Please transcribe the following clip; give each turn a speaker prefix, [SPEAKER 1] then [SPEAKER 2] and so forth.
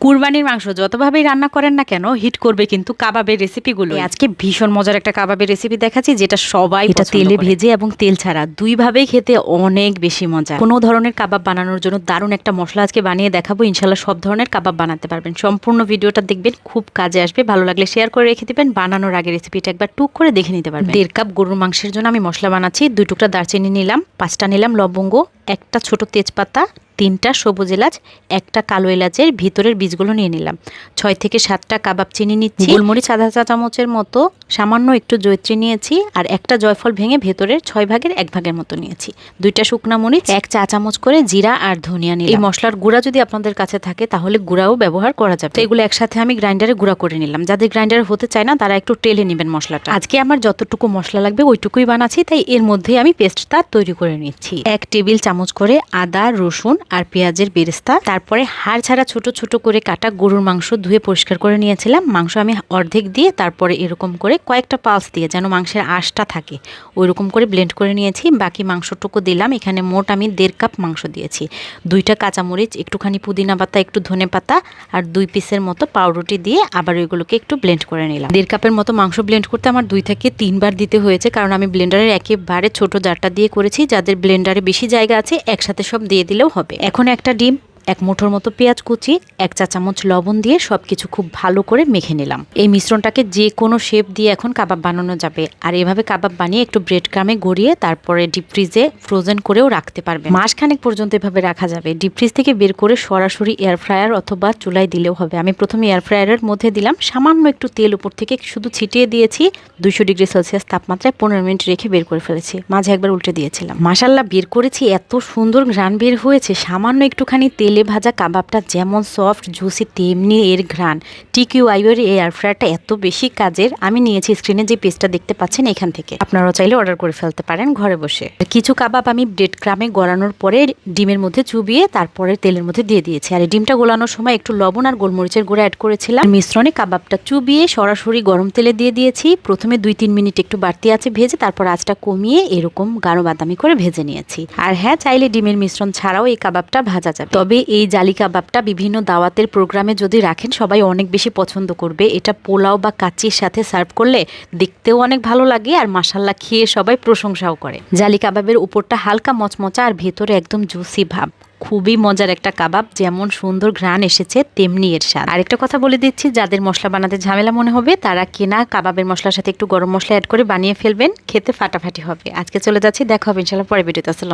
[SPEAKER 1] কুরবানির মাংস যতভাবেই রান্না করেন না কেন হিট করবে কিন্তু কাবাবের রেসিপিগুলো। আজকে ভীষণ মজার একটা কাবাবের রেসিপি দেখাচ্ছি যেটা সবাই এটা তেলে ভেজে এবং তেল ছাড়া দুইভাবেই খেতে অনেক বেশি মজা। কোনো ধরনের কাবাব বানানোর জন্য দারুণ একটা মশলা আজকে বানিয়ে দেখাবো। ইনশাল্লাহ সব ধরনের কাবাব বানাতে পারবেন। সম্পূর্ণ ভিডিওটা দেখবেন, খুব কাজে আসবে। ভালো লাগলে শেয়ার করে রেখে দিবেন। বানানোর আগে রেসিপিটা একবার টুক করে দেখে নিতে পারবেন। 1.5 কাপ গরুর মাংসের জন্য আমি মশলা বানাচ্ছি। 2 টুকরা দারচিনি নিলাম, 5টা নিলাম লবঙ্গ, একটা ছোট তেজপাতা, 3টা সবুজ এলাচ, একটা কালো এলাচের ভিতরের বীজগুলো নিয়ে নিলাম। 6 থেকে 7টা কাবাব চিনি নিচ্ছি। গোলমরিচ আধা চা চামচের মতো, সামান্য একটু জয়ত্রী নিয়েছি, আর একটা জয়ফল ভেঙে ভেতরের 6 ভাগের 1 ভাগের মতো নিয়েছি। 2টা শুকনা মরিচ, 1 চা চামচ করে জিরা আর ধনিয়া নিলাম। এই মশলার গুঁড়া যদি আপনাদের কাছে থাকে তাহলে গুঁড়াও ব্যবহার করা যাবে। এগুলো একসাথে আমি গ্রাইন্ডারে গুঁড়া করে নিলাম। যাদের গ্রাইন্ডারে হতে চায় না তারা একটু টেলে নেবেন মশলাটা। আজকে আমার যতটুকু মশলা লাগবে ওইটুকুই বানাচ্ছি, তাই এর মধ্যেই আমি পেস্টটা তৈরি করে নিচ্ছি। 1 টেবিল চামচ করে আদা, রসুন আর পেঁয়াজের বেরেস্তা, তারপরে হাড় ছাড়া ছোট ছোট করে কাটা গরুর মাংস ধুয়ে পরিষ্কার করে নিয়েছিলাম। মাংস আমি অর্ধেক দিয়ে তারপরে এরকম করে কয়েকটা পালস দিয়ে যেন মাংসের আঁশটা থাকে ওইরকম করে ব্লেন্ড করে নিয়েছি। বাকি মাংসটুকু দিলাম। এখানে মোট আমি 1.5 কাপ মাংস দিয়েছি। 2টা কাঁচামরিচ, একটুখানি পুদিনা পাতা, একটু ধনে পাতা আর 2 পিসের মতো পাউরুটি দিয়ে আবার ওইগুলোকে একটু ব্লেন্ড করে নিলাম। 1.5 কাপের মতো মাংস ব্লেন্ড করতে আমার 2 থেকে 3 বার দিতে হয়েছে, কারণ আমি ব্লেন্ডারের একেবারে ছোট জারটা দিয়ে করেছি। যাদের ব্লেন্ডারে বেশি জায়গা আছে একসাথে সব দিয়ে দিলেও হবে। এখন একটা ডিম, 1 মুঠোর মতো পেঁয়াজ কুচি, 1 চা চামচ লবণ দিয়ে সবকিছু খুব ভালো করে মেখে নিলাম। এই মিশ্রণটাকে যে কোনো শেপ দিয়ে এখন কাবাব বানানো যাবে। আর এভাবে কাবাব বানিয়ে একটু ব্রেড ক্রামে গড়িয়ে তারপরে ডিপ ফ্রিজে ফ্রোজেন করেও রাখতে পারবে। মাসখানেক পর্যন্ত এভাবে রাখা যাবে। ডিপ ফ্রিজ থেকে বের করে সরাসরি এয়ার ফ্রায়ার অথবা চুলায় দিলেও হবে। আমি প্রথমে এয়ার ফ্রায়ারের মধ্যে দিলাম, সামান্য একটু তেল উপর থেকে শুধু ছিটিয়ে দিয়েছি। 200 ডিগ্রি সেলসিয়াস তাপমাত্রায় 15 মিনিট রেখে বের করে ফেলেছি। মাঝে একবার উল্টে দিয়েছিলাম। মাশাআল্লাহ বের করেছি, এত সুন্দর ঘ্রাণ বের হয়েছে। সামান্য একটুখানি তেলে ভাজা কাবাবটা যেমন সফট জুসি তেমনি এর ঘ্রাণ। TQI-এর এই এয়ার ফ্রায়ারটা এত বেশি কাজের। আমি নিয়েছি স্ক্রিনে যে পেজটা দেখতে পাচ্ছেন এখান থেকে। আপনারাও চাইলে অর্ডার করে ফেলতে পারেন ঘরে বসে। কিছু কাবাব আমি ব্রেড ক্রামে গড়ানোর পরে ডিমের মধ্যে চুবিয়ে তারপরে তেলের মধ্যে দিয়ে দিয়েছি। আর এই ডিমটা গোলানোর সময় একটু লবণ আর গোলমরিচের গুঁড়া অ্যাড করেছিলাম। মিশ্রণে কাবাবটা চুবিয়ে সরাসরি গরম তেলে দিয়ে দিয়েছি। প্রথমে 2-3 মিনিট একটু বাড়তি আছে ভেজে তারপর আঁচটা কমিয়ে এরকম গাঢ় বাদামি করে ভেজে নিয়েছি। আর হ্যাঁ, চাইলে ডিমের মিশ্রণ ছাড়াও এই কাবাবটা ভাজা যাবে। তবে এই জালি কাবাবটা বিভিন্ন দাওয়াতের প্রোগ্রামে যদি রাখেন সবাই অনেক বেশি পছন্দ করবে। এটা পোলাও বা কাচ্চির সাথে সার্ভ করলে দেখতেও অনেক ভালো লাগে আর মাশাআল্লাহ খেয়ে সবাই প্রশংসাও করে। জালি কাবাবের উপরটা হালকা মচমচা আর ভেতরে একদম জুসি ভাব। খুবই মজার একটা কাবাব। যেমন সুন্দর ঘ্রাণ এসেছে তেমনি এর স্বাদ। আরেকটা কথা বলে দিচ্ছি, যাদের মশলা বানাতে ঝামেলা মনে হবে তারা কেনা কাবাবের মশলার সাথে একটু গরম মশলা অ্যাড করে বানিয়ে ফেলবেন, খেতে ফাটাফাটি হবে। আজকে চলে যাচ্ছি, দেখা হবে ইনশাআল্লাহ পরের ভিডিওতে। আসসালাম।